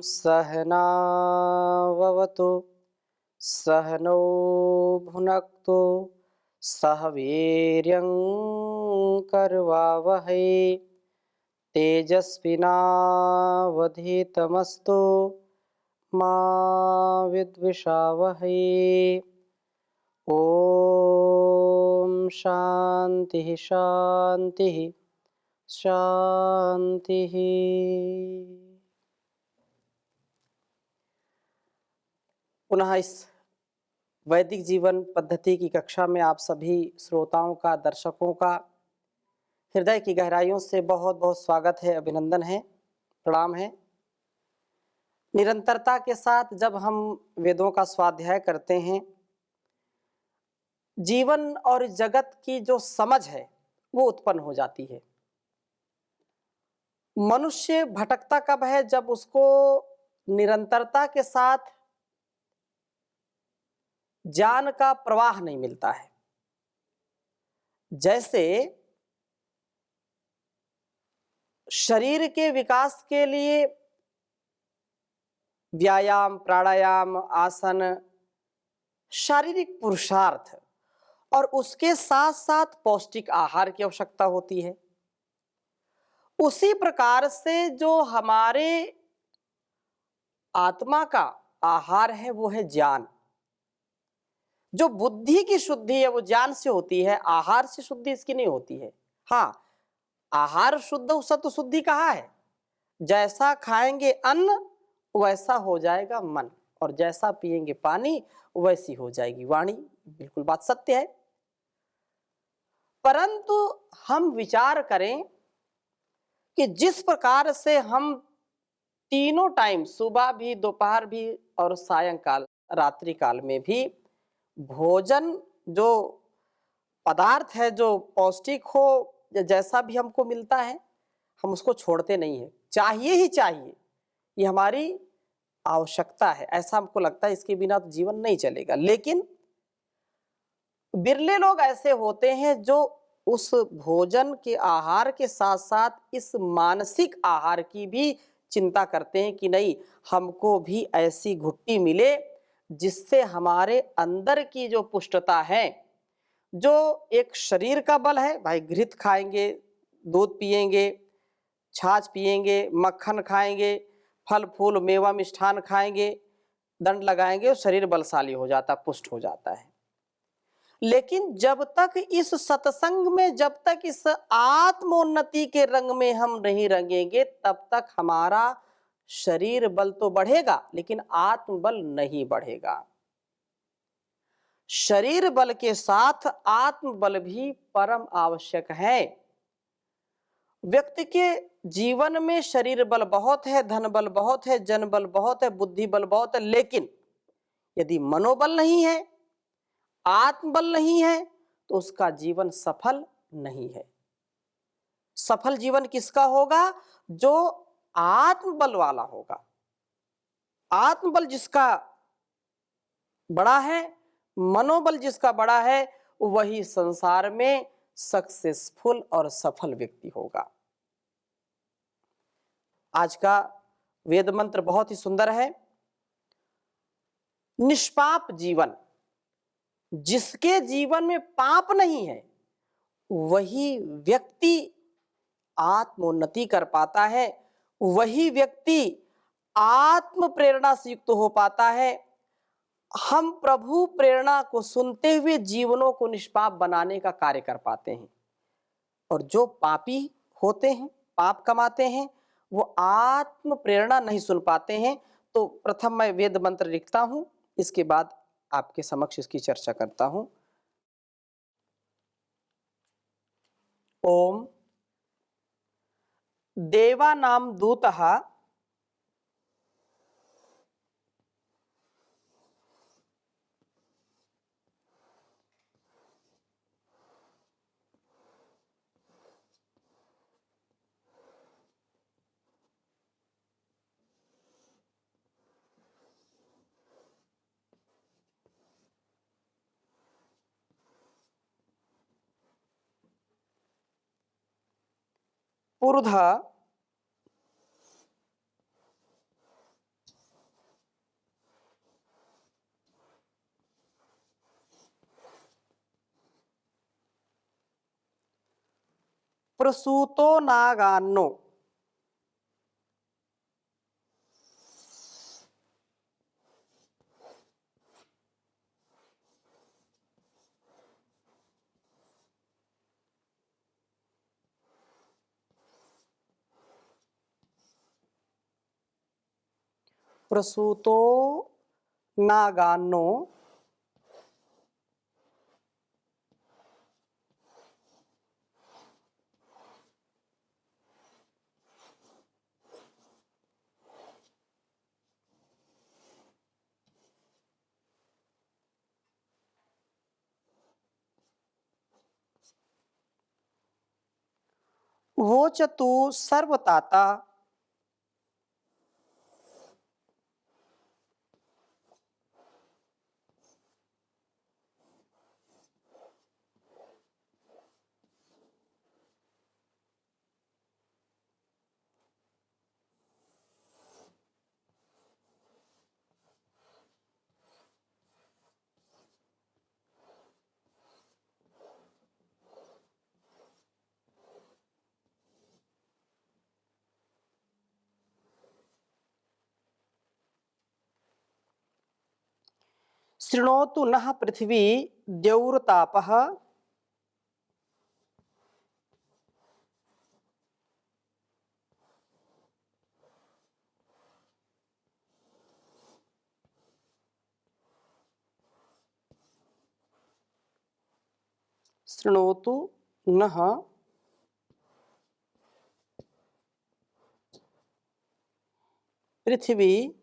सहनाववतु सहनौ भुनक्तु सह वीर्यं करवावहै तेजस्विनावधीतमस्तु मा विद्विषावहै। ओम शांति शांति शांति। पुनः इस वैदिक जीवन पद्धति की कक्षा में आप सभी श्रोताओं का, दर्शकों का हृदय की गहराइयों से बहुत बहुत स्वागत है, अभिनंदन है, प्रणाम है। निरंतरता के साथ जब हम वेदों का स्वाध्याय करते हैं, जीवन और जगत की जो समझ है वो उत्पन्न हो जाती है। मनुष्य भटकता कब है? जब उसको निरंतरता के साथ ज्ञान का प्रवाह नहीं मिलता है। जैसे शरीर के विकास के लिए व्यायाम, प्राणायाम, आसन, शारीरिक पुरुषार्थ और उसके साथ साथ पौष्टिक आहार की आवश्यकता होती है। उसी प्रकार से जो हमारे आत्मा का आहार है वो है ज्ञान। जो बुद्धि की शुद्धि है वो ज्ञान से होती है, आहार से शुद्धि इसकी नहीं होती है। हाँ, आहार शुद्ध सत्व शुद्धि कहाँ है? जैसा खाएंगे अन्न वैसा हो जाएगा मन, और जैसा पिएंगे पानी वैसी हो जाएगी वाणी। बिल्कुल बात सत्य है। परंतु हम विचार करें कि जिस प्रकार से हम तीनों टाइम, सुबह भी, दोपहर भी और सायंकाल, रात्रि काल में भी भोजन जो पदार्थ है जो पौष्टिक हो या जैसा भी हमको मिलता है, हम उसको छोड़ते नहीं है, चाहिए ही चाहिए। ये हमारी आवश्यकता है, ऐसा हमको लगता है, इसके बिना तो जीवन नहीं चलेगा। लेकिन बिरले लोग ऐसे होते हैं जो उस भोजन के आहार के साथ साथ इस मानसिक आहार की भी चिंता करते हैं कि नहीं, हमको भी ऐसी घुट्टी मिले जिससे हमारे अंदर की जो पुष्टता है, जो एक शरीर का बल है, भाई घृत खाएंगे, दूध पिएंगे, छाछ पिएंगे, मक्खन खाएंगे, फल फूल मेवा मिष्ठान खाएंगे, दंड लगाएंगे, शरीर बलशाली हो जाता, पुष्ट हो जाता है। लेकिन जब तक इस सत्संग में, जब तक इस आत्मोन्नति के रंग में हम नहीं रंगेंगे, तब तक हमारा शरीर बल तो बढ़ेगा लेकिन आत्मबल नहीं बढ़ेगा। शरीर बल के साथ आत्मबल भी परम आवश्यक है। व्यक्ति के जीवन में शरीर बल बहुत है, धन बल बहुत है, जन बल बहुत है, बुद्धि बल बहुत है, लेकिन यदि मनोबल नहीं है, आत्मबल नहीं है, तो उसका जीवन सफल नहीं है। सफल जीवन किसका होगा? जो आत्मबल वाला होगा। आत्मबल जिसका बड़ा है, मनोबल जिसका बड़ा है, वही संसार में सक्सेसफुल और सफल व्यक्ति होगा। आज का वेद मंत्र बहुत ही सुंदर है। निष्पाप जीवन, जिसके जीवन में पाप नहीं है, वही व्यक्ति आत्मोन्नति कर पाता है, वही व्यक्ति आत्म प्रेरणा से युक्त हो पाता है। हम प्रभु प्रेरणा को सुनते हुए जीवनों को निष्पाप बनाने का कार्य कर पाते हैं। और जो पापी होते हैं, पाप कमाते हैं, वो आत्म प्रेरणा नहीं सुन पाते हैं। तो प्रथम मैं वेद मंत्र लिखता हूं, इसके बाद आपके समक्ष इसकी चर्चा करता हूं। ओम देवानां दूतः पुरुधा प्रसूतो नागान्नो। प्रसूतो नागान्नो वोचतु सर्वताता। शृणोतु नः पृथिवी द्यौर्तापः। शृणोतु नः पृथिवी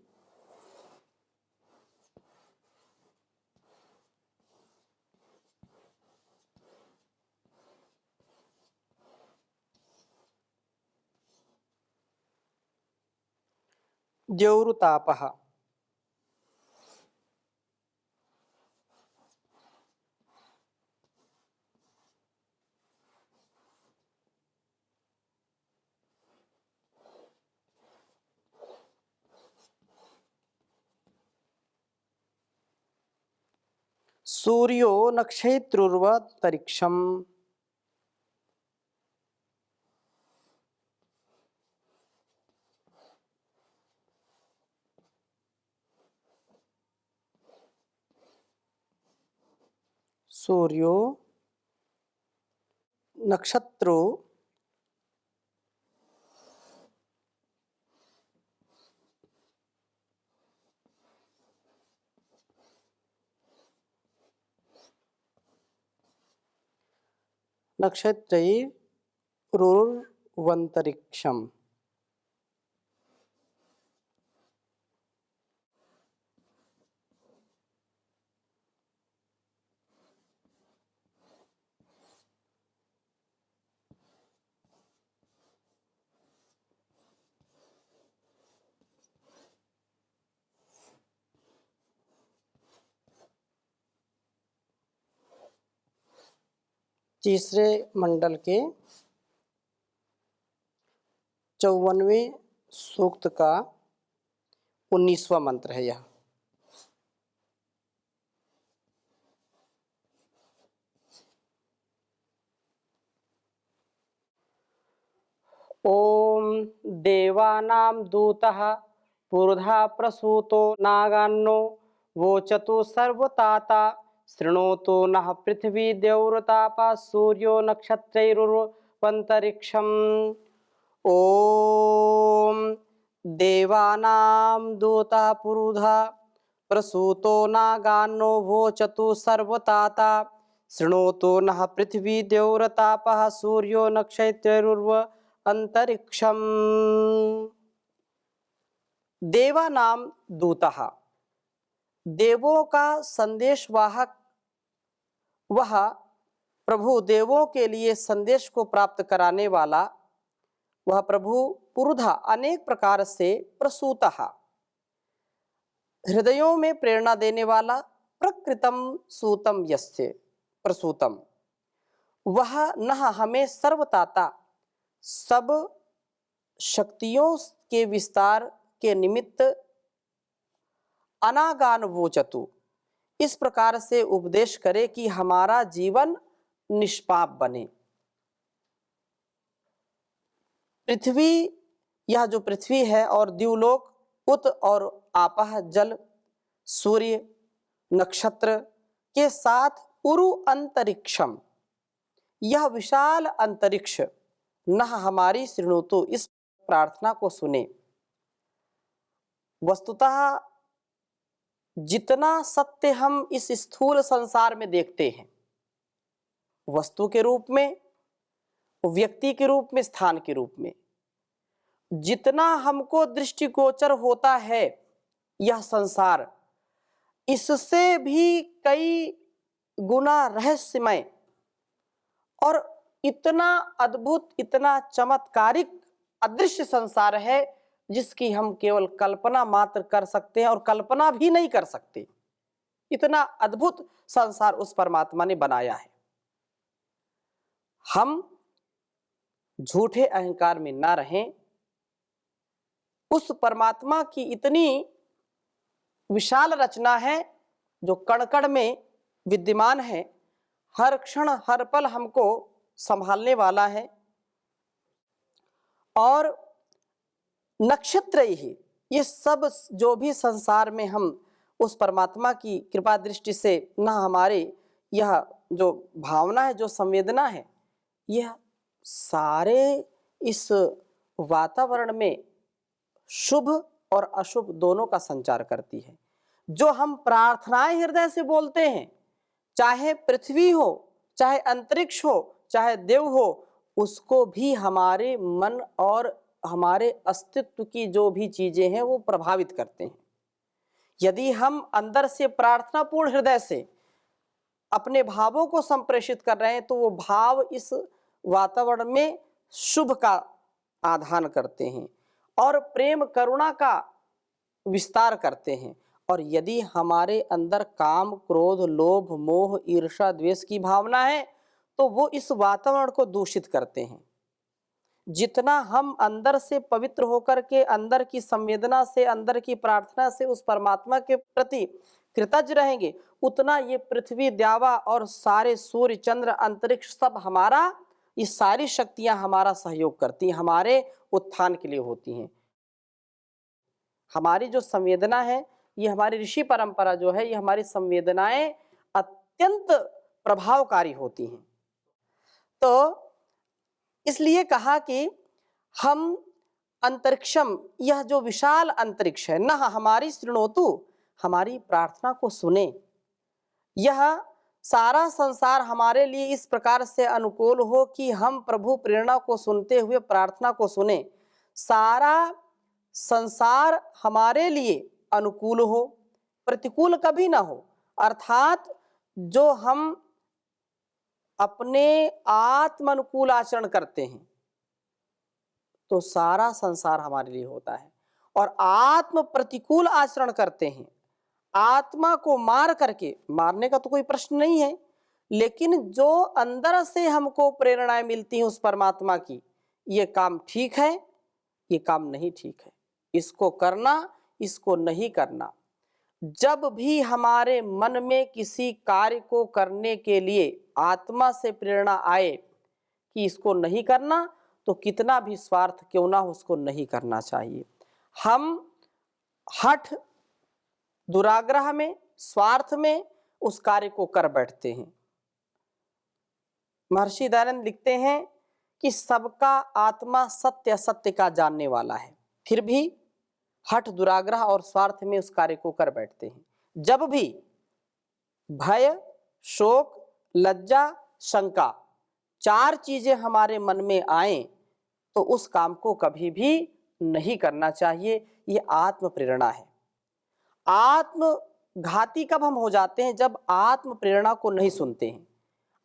द्यौर्तापः। सूर्यो नक्षत्रुर्वन्तरिक्षम्। सूर्यो नक्षत्रो नक्षत्रैरुर्वन्तरिक्षम्। तीसरे मंडल के 54वें सूक्त का 19वां मंत्र है यह। ओम देवानां दूतः पुरुधा प्रसूतो नागान्नो वोचतु सर्वताता। शृणोतु नः पृथिवी द्यौर्तापः सूर्यो नक्षत्रैरुर्वन्तरिक्षम्। ओम देवानां दूतः पुरुधा प्रसूतो नागान्नो वोचतु सर्वताता। शृणोतु नः पृथिवी द्यौर्तापः सूर्यो नक्षत्रैरुर्वन्तरिक्षम्। देवानां दूतः, देवों का संदेशवाहक, वह प्रभु देवों के लिए संदेश को प्राप्त कराने वाला, वह प्रभु पुरुधा अनेक प्रकार से प्रसूतः, हृदयों में प्रेरणा देने वाला, प्रकृतम सूतम यस्य प्रसूतम, वह नह हमें सर्वताता, सब शक्तियों के विस्तार के निमित्त अनागान वोचतु, इस प्रकार से उपदेश करे कि हमारा जीवन निष्पाप बने। पृथ्वी, यह जो पृथ्वी है और द्युलोक, उत और आपह जल, सूर्य, नक्षत्र के साथ उरु अंतरिक्षम, यह विशाल अंतरिक्ष न हमारी शृणुतु, इस प्रार्थना को सुने। वस्तुतः जितना सत्य हम इस स्थूल संसार में देखते हैं, वस्तु के रूप में, व्यक्ति के रूप में, स्थान के रूप में, जितना हमको दृष्टिगोचर होता है यह संसार, इससे भी कई गुना रहस्यमय और इतना अद्भुत, इतना चमत्कारिक अदृश्य संसार है जिसकी हम केवल कल्पना मात्र कर सकते हैं और कल्पना भी नहीं कर सकते। इतना अद्भुत संसार उस परमात्मा ने बनाया है। हम झूठे अहंकार में ना रहें। उस परमात्मा की इतनी विशाल रचना है जो कण कण में विद्यमान है, हर क्षण हर पल हमको संभालने वाला है। और नक्षत्र ही, ये सब जो भी संसार में हम उस परमात्मा की कृपा दृष्टि से न हमारे यह जो भावना है, जो संवेदना है, यह सारे इस वातावरण में शुभ और अशुभ दोनों का संचार करती है। जो हम प्रार्थनाएं हृदय से बोलते हैं, चाहे पृथ्वी हो, चाहे अंतरिक्ष हो, चाहे देव हो, उसको भी हमारे मन और हमारे अस्तित्व की जो भी चीजें हैं वो प्रभावित करते हैं। यदि हम अंदर से प्रार्थनापूर्ण हृदय से अपने भावों को संप्रेषित कर रहे हैं तो वो भाव इस वातावरण में शुभ का आधान करते हैं और प्रेम करुणा का विस्तार करते हैं। और यदि हमारे अंदर काम, क्रोध, लोभ, मोह, ईर्ष्या, द्वेष की भावना है तो वो इस वातावरण को दूषित करते हैं। जितना हम अंदर से पवित्र होकर के, अंदर की संवेदना से, अंदर की प्रार्थना से उस परमात्मा के प्रति कृतज्ञ रहेंगे, उतना ये पृथ्वी, द्यावा और सारे सूर्य, चंद्र, अंतरिक्ष सब हमारा, ये सारी शक्तियां हमारा सहयोग करती हैं, हमारे उत्थान के लिए होती हैं। हमारी जो संवेदना है, ये हमारी ऋषि परंपरा जो है, ये हमारी संवेदनाएं अत्यंत प्रभावकारी होती हैं। तो इसलिए कहा कि हम अंतरिक्षम, यह जो विशाल अंतरिक्ष है, न हमारी शृणोतु, हमारी प्रार्थना को सुने। यह सारा संसार हमारे लिए इस प्रकार से अनुकूल हो कि हम प्रभु प्रेरणा को सुनते हुए प्रार्थना को सुने। सारा संसार हमारे लिए अनुकूल हो, प्रतिकूल कभी ना हो। अर्थात जो हम अपने आत्म अनुकूल आचरण करते हैं तो सारा संसार हमारे लिए होता है, और आत्म प्रतिकूल आचरण करते हैं, आत्मा को मार करके, मारने का तो कोई प्रश्न नहीं है, लेकिन जो अंदर से हमको प्रेरणाएं मिलती हैं उस परमात्मा की, ये काम ठीक है, ये काम नहीं ठीक है, इसको करना, इसको नहीं करना। जब भी हमारे मन में किसी कार्य को करने के लिए आत्मा से प्रेरणा आए कि इसको नहीं करना, तो कितना भी स्वार्थ क्यों ना हो, उसको नहीं करना चाहिए। हम हठ, दुराग्रह में, स्वार्थ में उस कार्य को कर बैठते हैं। महर्षि दयानंद लिखते हैं कि सबका आत्मा सत्य असत्य का जानने वाला है, फिर भी हठ, दुराग्रह और स्वार्थ में उस कार्य को कर बैठते हैं। जब भी भय, शोक, लज्जा, शंका, चार चीजें हमारे मन में आए तो उस काम को कभी भी नहीं करना चाहिए। ये आत्म प्रेरणा है। आत्मघाती कब हम हो जाते हैं? जब आत्म प्रेरणा को नहीं सुनते हैं।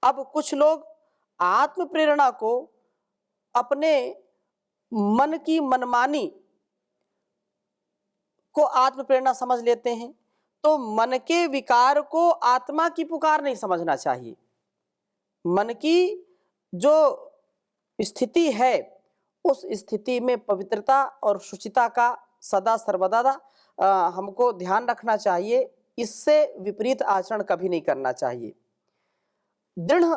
अब कुछ लोग आत्म प्रेरणा को अपने मन की मनमानी को आत्म प्रेरणा समझ लेते हैं, तो मन के विकार को आत्मा की पुकार नहीं समझना चाहिए। मन की जो स्थिति है उस स्थिति में पवित्रता और शुचिता का सदा सर्वदा हमको ध्यान रखना चाहिए। इससे विपरीत आचरण कभी नहीं करना चाहिए। दृढ़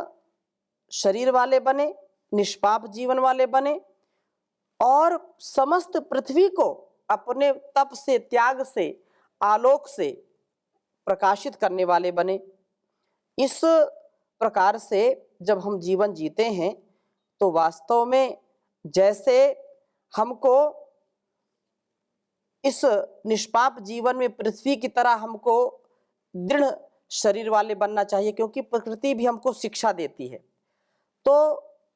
शरीर वाले बने, निष्पाप जीवन वाले बने, और समस्त पृथ्वी को अपने तप से, त्याग से, आलोक से प्रकाशित करने वाले बने। इस प्रकार से जब हम जीवन जीते हैं तो वास्तव में जैसे हमको इस निष्पाप जीवन में पृथ्वी की तरह हमको दृढ़ शरीर वाले बनना चाहिए, क्योंकि प्रकृति भी हमको शिक्षा देती है। तो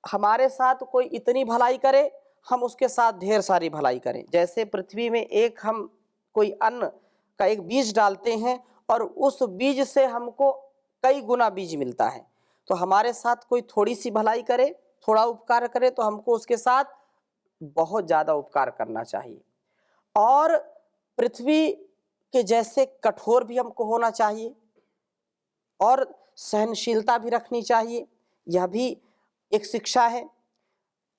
हमारे साथ कोई इतनी भलाई करे, हम उसके साथ ढेर सारी भलाई करें। जैसे पृथ्वी में एक हम कोई अन्न का एक बीज डालते हैं और उस बीज से हमको कई गुना बीज मिलता है, तो हमारे साथ कोई थोड़ी सी भलाई करे, थोड़ा उपकार करे, तो हमको उसके साथ बहुत ज़्यादा उपकार करना चाहिए। और पृथ्वी के जैसे कठोर भी हमको होना चाहिए और सहनशीलता भी रखनी चाहिए, यह भी एक शिक्षा है।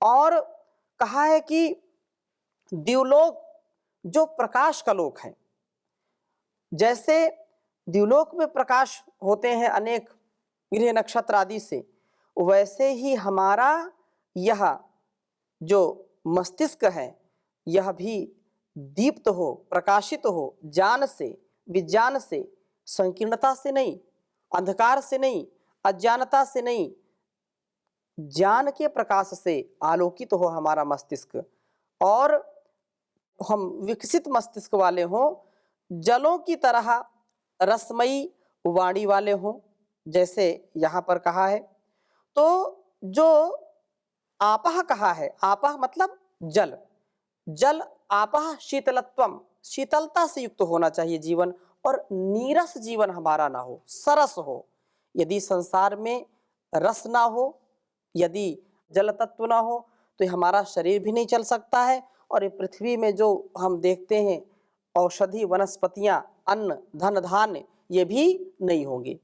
और कहा है कि द्युलोक जो प्रकाश का लोक है, जैसे द्युलोक में प्रकाश होते हैं अनेक ग्रह नक्षत्र आदि से, वैसे ही हमारा यह जो मस्तिष्क है यह भी दीप्त हो, प्रकाशित हो, ज्ञान से, विज्ञान से, संकीर्णता से नहीं, अंधकार से नहीं, अज्ञानता से नहीं, ज्ञान के प्रकाश से आलोकित हो हमारा मस्तिष्क, और हम विकसित मस्तिष्क वाले हों, जलों की तरह रसमयी वाणी वाले हों, जैसे यहाँ पर कहा है। तो जो आपः कहा है, आपः मतलब जल, जल आपः शीतलत्वम, शीतलता से युक्त होना चाहिए जीवन, और नीरस जीवन हमारा ना हो, सरस हो। यदि संसार में रस ना हो, यदि जल तत्व ना हो, तो हमारा शरीर भी नहीं चल सकता है, और ये पृथ्वी में जो हम देखते हैं औषधि, वनस्पतियां, अन्न, धन, धान्य, ये भी नहीं होंगे।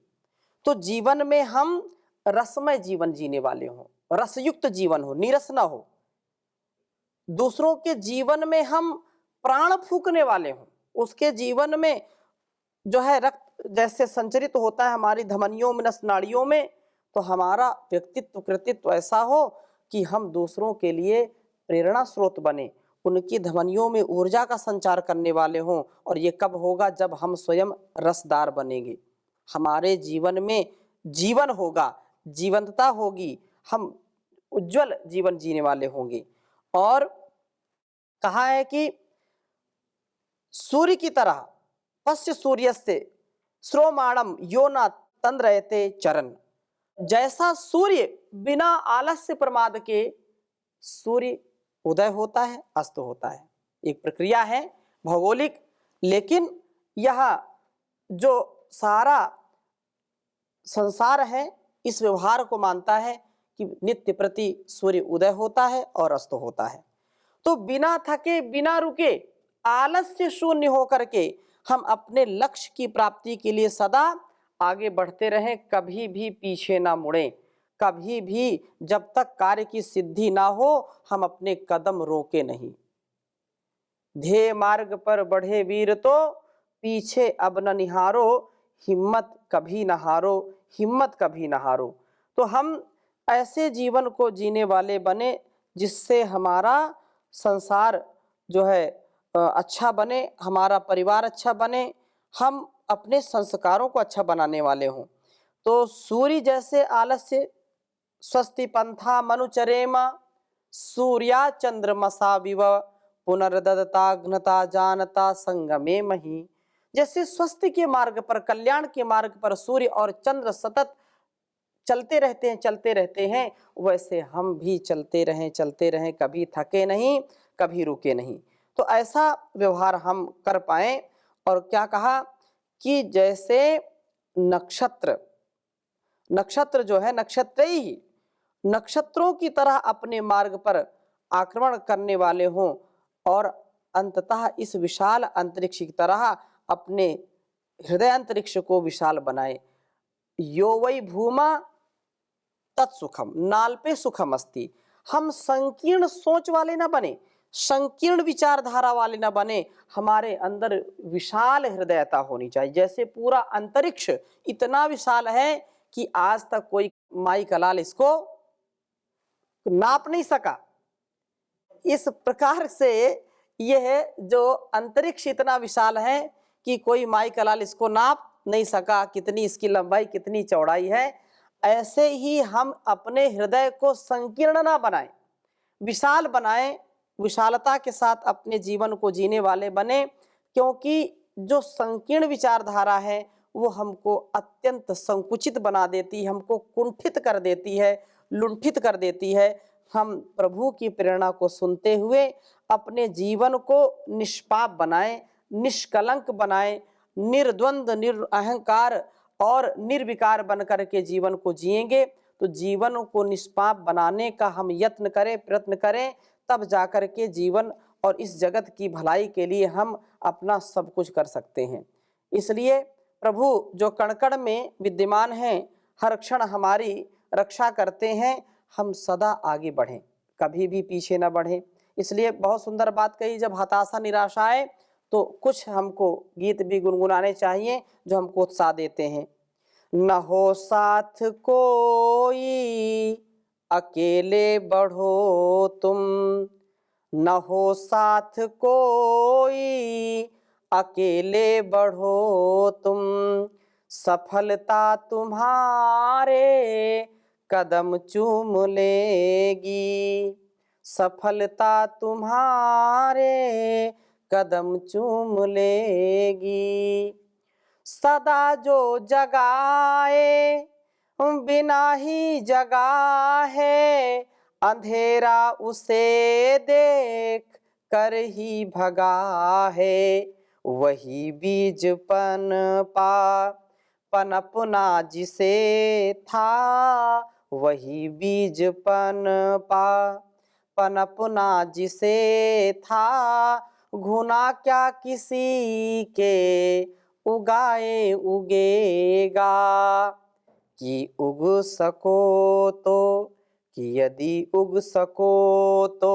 तो जीवन में हम रसमय जीवन जीने वाले हों, रसयुक्त जीवन हो, नीरस ना हो। दूसरों के जीवन में हम प्राण फूकने वाले हों, उसके जीवन में जो है रक्त जैसे संचरित होता है हमारी धमनियों में, नस नाड़ियों में, तो हमारा व्यक्तित्व, कृतित्व ऐसा हो कि हम दूसरों के लिए प्रेरणा स्रोत बने, उनकी धमनियों में ऊर्जा का संचार करने वाले हों। और ये कब होगा? जब हम स्वयं रसदार बनेंगे, हमारे जीवन में जीवन होगा, जीवंतता होगी, हम उज्जवल जीवन जीने वाले होंगे। और कहा है कि सूर्य की तरह पश्य सूर्यस्ते श्रोमाणम यो न तंद्रयते चरण, जैसा सूर्य बिना आलस्य प्रमाद के सूर्य उदय होता है, अस्त होता है, एक प्रक्रिया है भौगोलिक, लेकिन यह जो सारा संसार है इस व्यवहार को मानता है कि नित्य प्रति सूर्य उदय होता है और अस्त होता है। तो बिना थके, बिना रुके, आलस्य शून्य होकर के हम अपने लक्ष्य की प्राप्ति के लिए सदा आगे बढ़ते रहें, कभी भी पीछे ना मुड़ें, कभी भी जब तक कार्य की सिद्धि ना हो हम अपने कदम रोके नहीं। ध्येय मार्ग पर बढ़े वीर तो पीछे अब न निहारो, हिम्मत कभी न हारो, हिम्मत कभी न हारो। तो हम ऐसे जीवन को जीने वाले बने जिससे हमारा संसार जो है अच्छा बने, हमारा परिवार अच्छा बने, हम अपने संस्कारों को अच्छा बनाने वाले हों। तो सूर्य जैसे आलस्य स्वस्ति पंथा मनुचरेमा, सूर्या चंद्रमसा विव पुनर्ददता घ्नता जानता संगमे मही। जैसे स्वस्ति के मार्ग पर, कल्याण के मार्ग पर सूर्य और चंद्र सतत चलते रहते हैं, वैसे हम भी चलते रहें, कभी थके नहीं, कभी रुके नहीं। तो ऐसा व्यवहार हम कर पाएं। और क्या कहा कि जैसे नक्षत्र जो है, नक्षत्रही, नक्षत्रों की तरह अपने मार्ग पर आक्रमण करने वाले हों, और अंततः इस विशाल अंतरिक्ष की तरह अपने हृदय अंतरिक्ष को विशाल बनाए। यो वै भूमा तत्सुखम नाल्पे सुखम अस्ति। हम संकीर्ण सोच वाले ना बने, संकीर्ण विचारधारा वाले ना बने, हमारे अंदर विशाल हृदयता होनी चाहिए। जैसे पूरा अंतरिक्ष इतना विशाल है कि आज तक कोई माई कलाल इसको नाप नहीं सका, इस प्रकार से यह जो अंतरिक्ष इतना विशाल है कि कोई माई का लाल इसको नाप नहीं सका, कितनी इसकी लंबाई कितनी चौड़ाई है। ऐसे ही हम अपने हृदय को संकीर्ण ना बनाएं, विशाल बनाएं, विशालता के साथ अपने जीवन को जीने वाले बने, क्योंकि जो संकीर्ण विचारधारा है वो हमको अत्यंत संकुचित बना देती है, हमको कुंठित कर देती है, लुंठित कर देती है। हम प्रभु की प्रेरणा को सुनते हुए अपने जीवन को निष्पाप बनाएं, निष्कलंक बनाएं, निर्द्वंद, निरअहंकार और निर्विकार बन करके जीवन को जिएंगे तो जीवन को निष्पाप बनाने का हम यत्न करें, प्रयत्न करें, तब जाकर के जीवन और इस जगत की भलाई के लिए हम अपना सब कुछ कर सकते हैं। इसलिए प्रभु जो कण कण में विद्यमान हैं, हर क्षण हमारी रक्षा करते हैं, हम सदा आगे बढ़ें, कभी भी पीछे न बढ़ें। इसलिए बहुत सुंदर बात कही, जब हताशा निराशा आए तो कुछ हमको गीत भी गुनगुनाने चाहिए जो हमको उत्साह देते हैं। न हो साथ कोई अकेले बढ़ो तुम, न हो साथ कोई अकेले बढ़ो तुम, सफलता तुम्हारे कदम चूम लेगी, सफलता तुम्हारे कदम चूम लेगी। सदा जो जगाए बिना ही जगा है, अंधेरा उसे देख कर ही भगा है, वही बीज पनपना जिसे था, वही बीज पनपना जिसे था, गुना क्या किसी के उगाए उगेगा, कि उग सको तो, कि यदि उग सको तो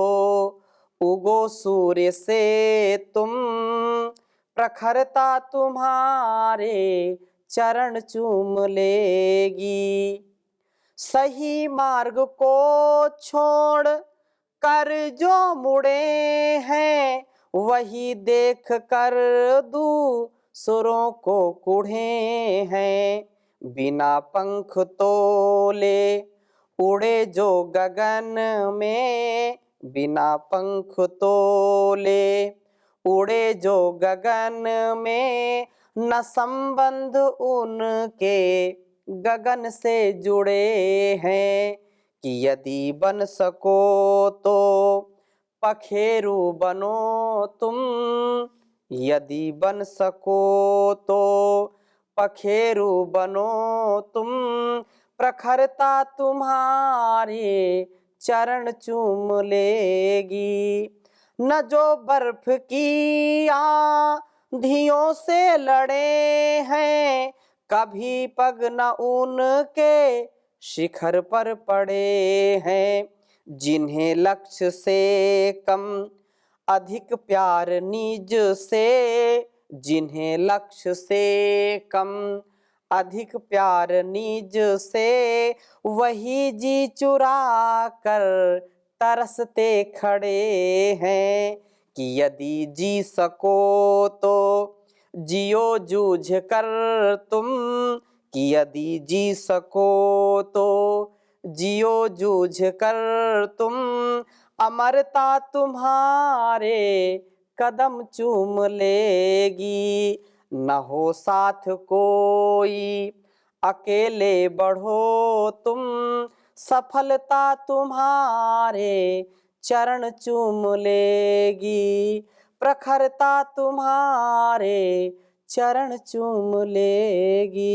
उगो सूर्य से तुम, प्रखरता तुम्हारे चरण चूम लेगी। सही मार्ग को छोड़ कर जो मुड़े हैं, वही देख कर दूसरों को कुढ़े हैं, बिना पंख तोले उड़े जो गगन में, बिना पंख तोले उड़े जो गगन में, न संबंध उनके गगन से जुड़े हैं, कि यदि बन सको तो पखेरु बनो तुम, यदि बन सको तो पखेरु बनो तुम, प्रखरता तुम्हारे चरण चूम लेगी। न जो बर्फ की आंधियों से लड़े हैं, कभी पग न उनके शिखर पर पड़े हैं, जिन्हें लक्ष्य से कम अधिक प्यार निज से, जिन्हें लक्ष्य से कम अधिक प्यार निज से, वही जी चुरा कर तरसते खड़े हैं, कि यदि जी सको तो जियो जूझ कर तुम, कि यदि जी सको तो जियो जूझ कर तुम, अमरता तुम्हारे कदम चूम लेगी। न हो साथ कोई अकेले बढ़ो तुम, सफलता तुम्हारे चरण चूम लेगी, प्रखरता तुम्हारे चरण चूम लेगी।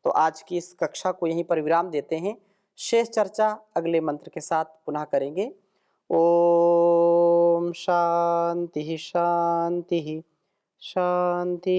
तो आज की इस कक्षा को यहीं पर विराम देते हैं, शेष चर्चा अगले मंत्र के साथ पुनः करेंगे। ओम शांति शांति शांति।